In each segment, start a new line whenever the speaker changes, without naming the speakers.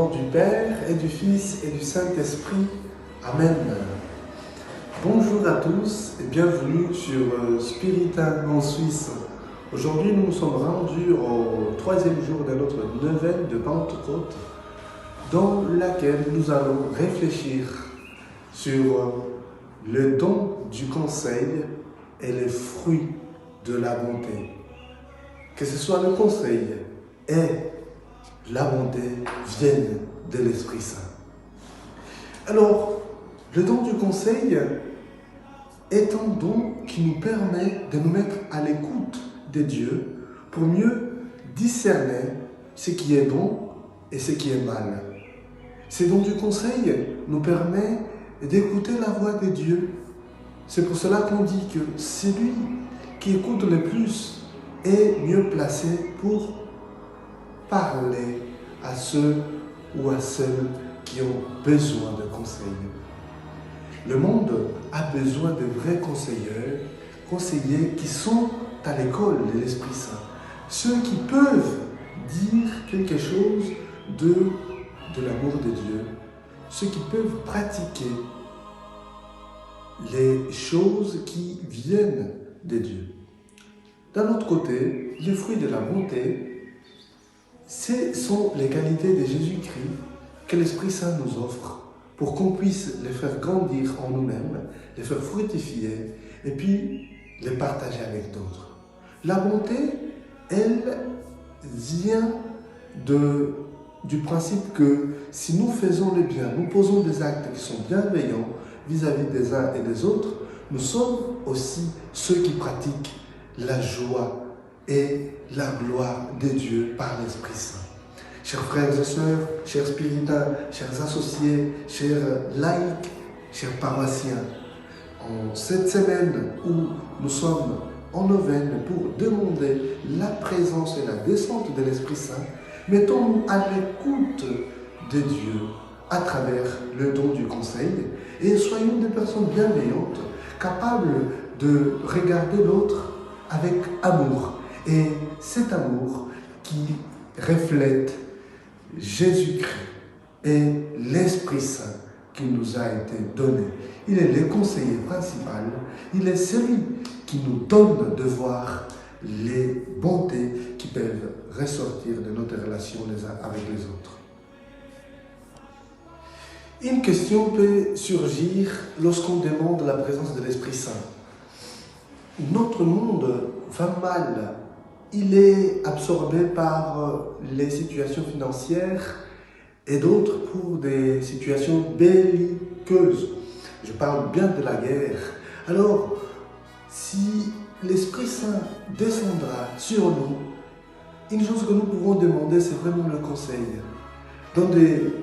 nom du Père et du Fils et du Saint-Esprit. Amen. Bonjour à tous et bienvenue sur Spiritain en Suisse. Aujourd'hui, nous nous sommes rendus au troisième jour de notre neuvaine de Pentecôte, dans laquelle nous allons réfléchir sur le don du conseil et les fruits de la bonté. Que ce soit le conseil et la bonté viennent de l'Esprit Saint. Alors, le don du conseil est un don qui nous permet de nous mettre à l'écoute de Dieu pour mieux discerner ce qui est bon et ce qui est mal. Ce don du conseil nous permet d'écouter la voix de Dieu. C'est pour cela qu'on dit que celui qui écoute le plus est mieux placé pour parler à ceux ou à celles qui ont besoin de conseils. Le monde a besoin de vrais conseillers qui sont à l'école de l'Esprit Saint. Ceux qui peuvent dire quelque chose de l'amour de Dieu. Ceux qui peuvent pratiquer les choses qui viennent de Dieu. D'un autre côté, les fruits de la bonté, ce sont les qualités de Jésus-Christ que l'Esprit Saint nous offre pour qu'on puisse les faire grandir en nous-mêmes, les faire fructifier et puis les partager avec d'autres. La bonté, elle vient du principe que si nous faisons le bien, nous posons des actes qui sont bienveillants vis-à-vis des uns et des autres, nous sommes aussi ceux qui pratiquent la joie et la gloire de Dieu par l'Esprit Saint. Chers frères et sœurs, chers spiritains, chers associés, chers laïcs, chers paroissiens, en cette semaine où nous sommes en neuvaine pour demander la présence et la descente de l'Esprit Saint, mettons-nous à l'écoute de Dieu à travers le don du conseil et soyons des personnes bienveillantes, capables de regarder l'autre avec amour. Et cet amour qui reflète Jésus-Christ et l'Esprit Saint qui nous a été donné. Il est le conseiller principal, il est celui qui nous donne de voir les bontés qui peuvent ressortir de notre relation les uns avec les autres. Une question peut surgir lorsqu'on demande la présence de l'Esprit Saint. Notre monde va mal. Il est absorbé par les situations financières et d'autres pour des situations belliqueuses. Je parle bien de la guerre. Alors, si l'Esprit Saint descendra sur nous, une chose que nous pouvons demander, c'est vraiment le conseil. Dans des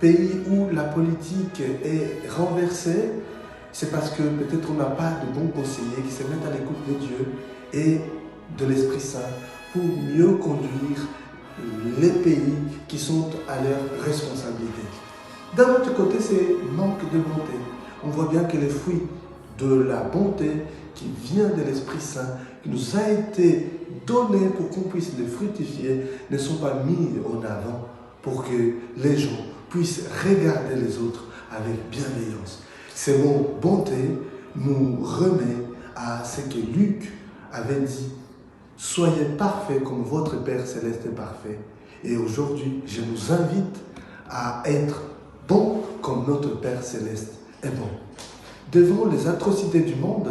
pays où la politique est renversée, c'est parce que peut-être on n'a pas de bons conseillers qui se mettent à l'écoute de Dieu et de l'Esprit Saint pour mieux conduire les pays qui sont à leur responsabilité. D'un autre côté, c'est manque de bonté. On voit bien que les fruits de la bonté qui vient de l'Esprit Saint, qui nous a été donné pour qu'on puisse les fructifier, ne sont pas mis en avant pour que les gens puissent regarder les autres avec bienveillance. Ces mots bonté nous remet à ce que Luc avait dit. Soyez parfaits comme votre Père Céleste est parfait. Et aujourd'hui, je nous invite à être bons comme notre Père Céleste est bon. Devant les atrocités du monde,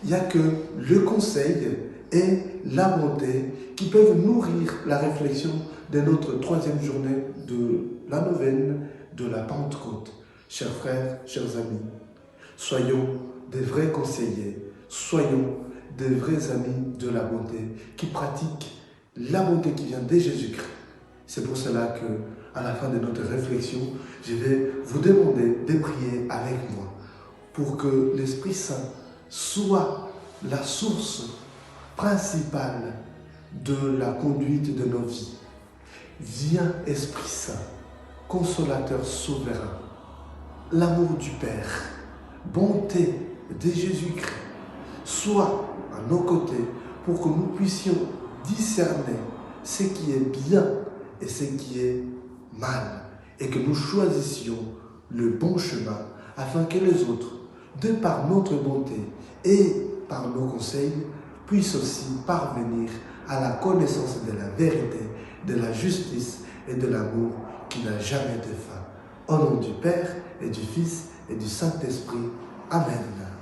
il n'y a que le conseil et la bonté qui peuvent nourrir la réflexion de notre troisième journée de la neuvaine de la Pentecôte. Chers frères, chers amis, soyons des vrais conseillers, soyons des vrais amis de la bonté qui pratiquent la bonté qui vient de Jésus-Christ. C'est pour cela que, à la fin de notre réflexion, je vais vous demander de prier avec moi pour que l'Esprit Saint soit la source principale de la conduite de nos vies. Viens, Esprit Saint, consolateur souverain, l'amour du Père, bonté de Jésus-Christ, sois à nos côtés pour que nous puissions discerner ce qui est bien et ce qui est mal. et que nous choisissions le bon chemin afin que les autres, de par notre bonté et par nos conseils, puissent aussi parvenir à la connaissance de la vérité, de la justice et de l'amour qui n'a jamais de fin. Au nom du Père et du Fils et du Saint-Esprit. Amen.